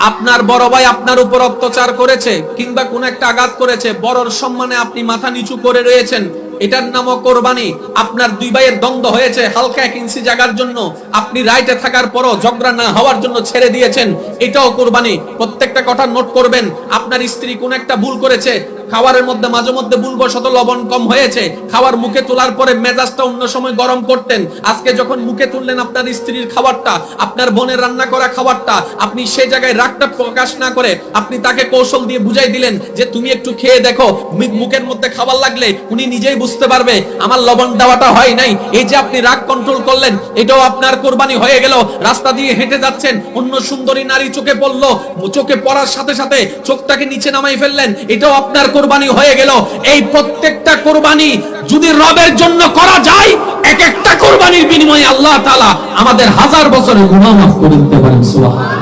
আপনার বড় ভাই আপনার উপর অত্যাচার করেছে কিংবা কোন একটা আঘাত করেছে, বড়র সম্মানে আপনি মাথা নিচু করে রয়েছেন, এটার নামও কোরবানি। আপনার দুই ভাইয়ের দ্বন্দ্ব হয়েছে হালকা 1 ইঞ্চি জায়গার জন্য, আপনি রাইটে থাকার পরও ঝগড়া না হওয়ার জন্য ছেড়ে দিয়েছেন, এটাও কোরবানি। প্রত্যেকটা কথা নোট করবেন। আপনার স্ত্রী কোন একটা ভুল করেছে, খাবারের মধ্যে মাঝে মধ্যে ভুলবশত লবণ কম হয়েছে, খাবার মুখে তোলার পরে মেজাজটা অন্য সময় গরম করতেন, আজকে যখন মুখে তুললেন আপনার স্ত্রীর খাবারটা, আপনার বোনের রান্না করা খাবারটা, আপনি সেই জায়গায় রাগটা প্রকাশ না করে আপনি তাকে কৌশল দিয়ে বুঝাই দিলেন যে তুমি একটু খেয়ে দেখো, মুখের মধ্যে খাবার লাগলে উনি নিজেই বুঝতে পারবে আমার লবণ দেওয়াটা হয় নাই। এই যে আপনি রাগ কন্ট্রোল করলেন, এটাও আপনার কোরবানি হয়ে গেল। রাস্তা দিয়ে হেঁটে যাচ্ছেন, অন্য সুন্দরী নারী চোখে পড়লো, চোখে পড়ার সাথে সাথে চোখটাকে নিচে নামাই ফেললেন, এটাও আপনার কোরবানি হয়ে গেল। এই প্রত্যেকটা কোরবানি যদি রবের জন্য করা যায়, এক একটা কোরবানির বিনিময়ে আল্লাহ তাআলা আমাদের 1000 বছরের গুনাহ মাফ করে দিতে পারেন। সুবহানাল্লাহ।